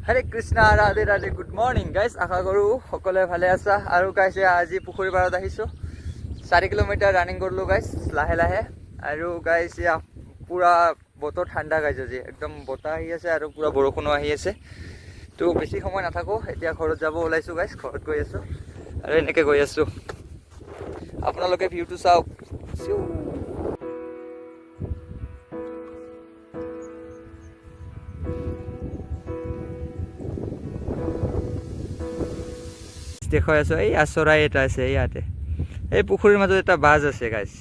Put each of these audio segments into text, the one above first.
হৰে Krishna Radhe Radhe good morning guys আশা কৰোঁ সকলোৱে ভালে আছা আৰু গাইজ আজি পুখুৰী পাৰত আহিছোঁ 4 কিলোমিটাৰ ৰানিং কৰিলোঁ গাইজ লাহে লাহে আৰু গাইজ পুৰা বতৰ ঠাণ্ডা গাইজ আজি একদম বতাহ আহি আছে আৰু পুৰা বৰষুণো আহি আছে তো বেছি সময় নাথাকোঁ এতিয়া ঘৰত যাব ওলাইছোঁ গাইজ ঘৰত গৈ আছোঁ আৰু এনেকৈ গৈ আছোঁ আপোনালোকে ভিউটো চাওক দেখাই আছোঁ এই চৰাই এটা আছে ইয়াতে এই পুখুৰীৰ মাজত এটা বাজ আছে গাইজ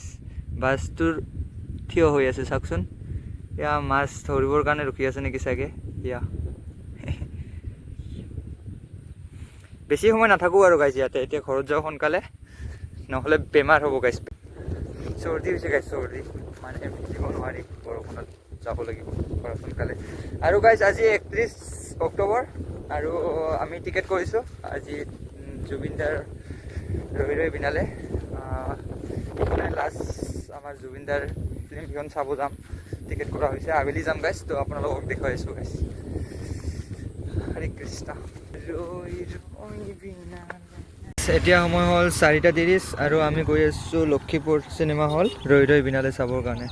বাজটোৰ থিয় হৈ আছে চাওকচোন এয়া মাছ ধৰিবৰ কাৰণে ৰখি আছে নেকি চাগে ইয়া বেছি সময় নাথাকোঁ আৰু গাইজ ইয়াতে এতিয়া ঘৰত যাওঁ সোনকালে নহ'লে বেমাৰ হ'ব গাইজ চৰ্দি হৈছে গাইজ চৰ্দি মানে ভিজিব নোৱাৰি বৰষুণত যাব লাগিব ঘৰত সোনকালে আৰু গাইজ আজি 31 অক্টোবৰ আৰু আমি টিকেট কৰিছোঁ আজি জুবিনদাৰ ৰৈ ৰৈ বিনালে লাষ্ট আমাৰ জুবিনদাৰ ফিল্মখন চাব যাম টিকেট কৰা হৈছে আবেলি যাম গাইজ তো আপোনালোকক দেখুৱাই আছোঁ গাইজ হৰে কৃষ্ণ এতিয়া সময় হ'ল 4:30 আৰু আমি গৈ আছোঁ লক্ষীপুৰ চিনেমা হল ৰৈ ৰৈ বিনালে চাবৰ কাৰণে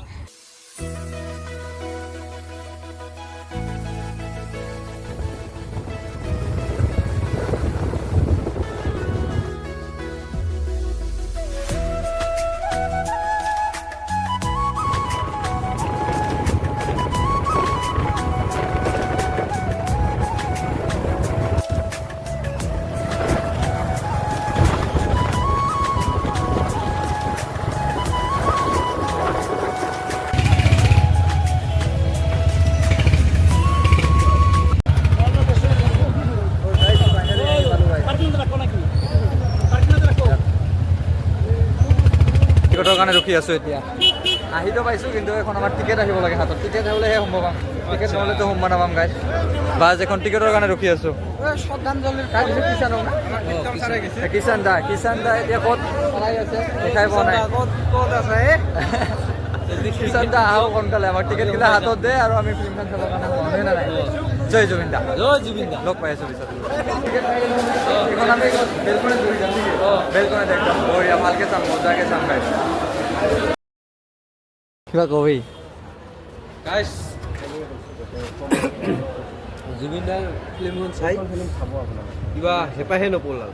টিকেটৰ কাৰণে ৰখি আছোঁ এতিয়া আহিতো পাইছোঁ কিন্তু এখন আমাৰ টিকেট আহিব লাগে হাতত টিকেট আহিলেহে সম্ভৱ পাম টিকেট নহ'লেতো সম্ভৱ নাপাম গাইজ বাছ এখন টিকেটৰ কাৰণে ৰখি আছোঁ কিষাণ দা এতিয়া ক'ত আছে দেখাই পোৱা নাই কিষাণ দা আহক সোনকালে আমাৰ টিকেটকেইটা হাতত দে আৰু আমি ফিল্মখন চাবৰ কাৰণে মনে নাই জয় জুবিন দা লগ পাই আছোঁ পিছত এখন আমি বেলকনিত বহি যাম নেকি বেলকনিত একদম বঢ়িয়া ভালকৈ চাম মজাকৈ চাম গাইজ কিবা কবি গাইছ জুবিনদাৰ ফিল্মখন চাই কিবা হেঁপাহে নপলাল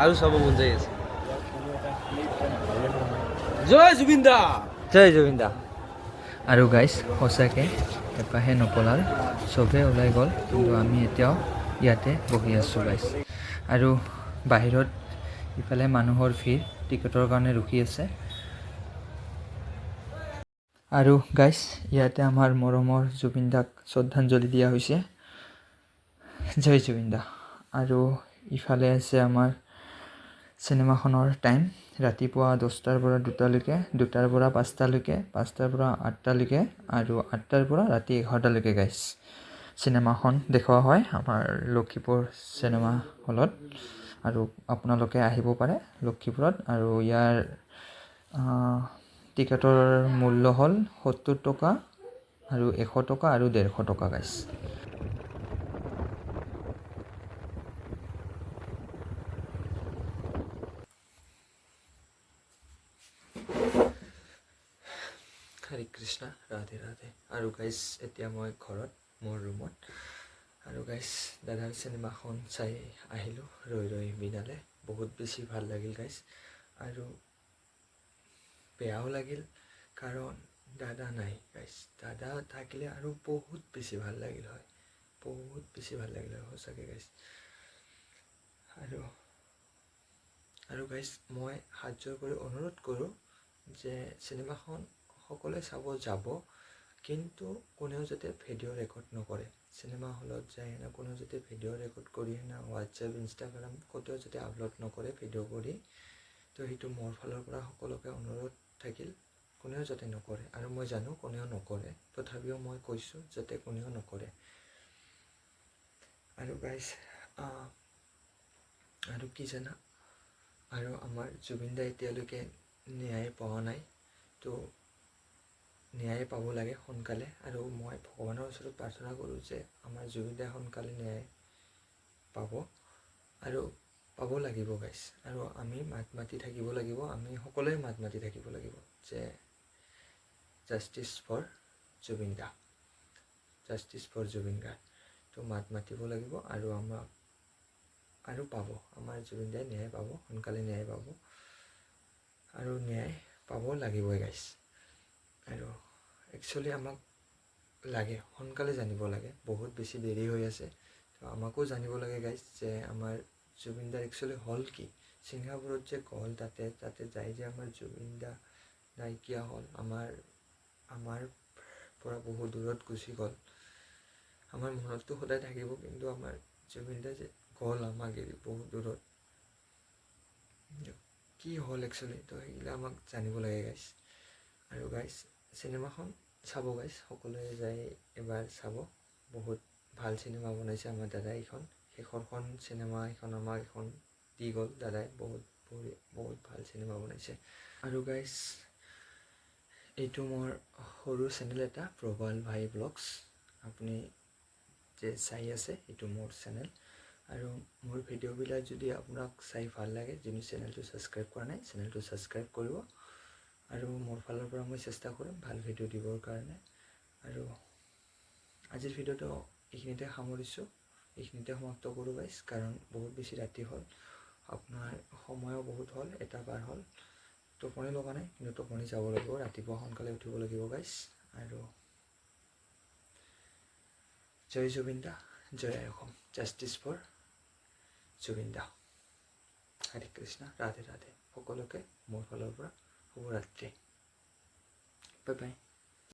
আৰু চাব মন যাই আছে জয় জুবিন দা জয় জুবিন দা আৰু গাইজ সঁচাকৈ হেঁপাহে নপলাল চবে ওলাই গ'ল কিন্তু আমি এতিয়াও ইয়াতে বহি আছোঁ গাইজ আৰু বাহিৰত ইফালে মানুহৰ ভিৰ টিকেটৰ কাৰণে ৰখি আছে আৰু গাইজ ইয়াতে আমাৰ মৰমৰ জুবিন দাক শ্ৰদ্ধাঞ্জলি দিয়া হৈছে জয় জুবিন দা আৰু ইফালে আছে আমাৰ চিনেমাখনৰ টাইম ৰাতিপুৱা 10টাৰ পৰা 2টালৈকে 2টাৰ পৰা 5টালৈকে 5টাৰ পৰা 8টালৈকে আৰু 8টাৰ পৰা ৰাতি 11টালৈকে গাইজ চিনেমাখন দেখুওৱা হয় আমাৰ লক্ষীপুৰ চিনেমা হলত আৰু আপোনালোকে আহিব পাৰে লক্ষীপুৰত আৰু ইয়াৰ টিকেটৰ মূল্য হ'ল 70 টকা আৰু 100 টকা আৰু 150 টকা গাইজ হৰে কৃষ্ণ ৰাধে ৰাধে আৰু গাইজ এতিয়া মই ঘৰত মোৰ ৰুমত আৰু গাইজ দাদাৰ চিনেমাখন চাই আহিলোঁ ৰৈ ৰৈ বিনালে বহুত বেছি ভাল লাগিল গাইজ আৰু বেয়াও লাগিল কাৰণ দাদা নাই গাইজ দাদা থাকিলে আৰু বহুত বেছি ভাল লাগিল হয় সঁচাকৈ গাইজ আৰু গাইজ মই হাত জোৰ কৰি অনুৰোধ কৰোঁ যে চিনেমাখন সকলোৱে চাব যাব কিন্তু কোনেও যাতে ভিডিঅ' ৰেকৰ্ড নকৰে চিনেমা হলত যায় কোনেও যাতে ভিডিঅ' ৰেকৰ্ড কৰি হোৱাটছএপ ইনষ্টাগ্ৰাম ক'তেও যাতে আপলোড নকৰে ভিডিঅ' কৰি তো সেইটো মোৰ ফালৰ পৰা সকলোকে অনুৰোধ থাকিল কোনেও যাতে নকৰে আৰু মই জানো কোনেও নকৰে তথাপিও মই কৈছোঁ যাতে কোনেও নকৰে আৰু গাইজ আৰু কি জানা আৰু আমাৰ জুবিন দা এতিয়ালৈকে ন্যায় পোৱা নাই তো ন্যায় পাব লাগে সোনকালে, আৰু মই ভগৱানৰ ওচৰত প্ৰাৰ্থনা কৰোঁ যে আমাৰ জুবিন দাই সোনকালে ন্যায় পাব, আৰু পাব লাগিব গাইজ। আৰু আমি মাত মাতি থাকিব লাগিব, আমি সকলোৱে মাত মাতি থাকিব লাগিব যে জাষ্টিছ ফৰ জুবিন দা, জাষ্টিছ ফৰ জুবিন গাৰ্গ। তো মাত মাতিব লাগিব, আৰু আমাক আৰু পাব, আমাৰ জুবিন দাই ন্যায় পাব, সোনকালে ন্যায় পাব, আৰু ন্যায় পাব লাগিবই গাইজ। আৰু একচুৱেলি আমাক লাগে, সোনকালে জানিব লাগে, বহুত বেছি দেৰি হৈ আছে। তো আমাকো জানিব লাগে গাইজ যে আমাৰ জুবিন দাৰ একচুৱেলি হ'ল কি, ছিংগাপুৰত যে গ'ল, তাতে যাই যে আমাৰ জুবিন দা নাইকিয়া হ'ল, আমাৰ পৰা বহুত দূৰত গুচি গ'ল। আমাৰ মনততো সদায় থাকিব, কিন্তু আমাৰ জুবিন দা যে গ'ল আমাক এৰি বহুত দূৰত, কি হ'ল একচুৱেলি, তো সেইবিলাক আমাক জানিব লাগে গাইজ। আৰু গাইজ চিনেমাখন চাব গাইজ, সকলোৱে যাই এবাৰ চাব, বহুত ভাল চিনেমা বনাইছে আমাৰ দাদাই। এইখন শেষৰখন চিনেমা, এইখন আমাক এখন দি গ'ল দাদাই, বহুত ভাল চিনেমা বনাইছে। আৰু গাইজ এইটো মোৰ সৰু চেনেল এটা, প্ৰবাল ভাই ব্লগছ, আপুনি যে চাই আছে এইটো মোৰ চেনেল। আৰু মোৰ ভিডিঅ'বিলাক যদি আপোনাক চাই ভাল লাগে, যদি চেনেলটো ছাবস্ক্ৰাইব কৰা নাই চেনেলটো ছাবস্ক্ৰাইব কৰিব, আৰু মোৰ ফালৰ পৰা মই চেষ্টা কৰিম ভাল ভিডিঅ' দিবৰ কাৰণে। আৰু আজিৰ ভিডিঅ'টো এইখিনিতে সামৰিছোঁ, এইখিনিতে সমাপ্ত কৰোঁ গাইজ, কাৰণ বহুত বেছি ৰাতি হ'ল, আপোনাৰ সময়ো বহুত হ'ল, এটা বাৰ হ'ল। টোপনি লগা নাই, কিন্তু টোপনি যাব লাগিব, ৰাতিপুৱা সোনকালে উঠিব লাগিব গাইজ। আৰু জয় জুবিন দা, জয় আই অসম, জাষ্টিছ ফৰ জুবিন দা। হৰে কৃষ্ণ, ৰাধে ৰাধে, সকলোকে মোৰ ফালৰ পৰা শুভৰাত্ৰি, বাই বাই।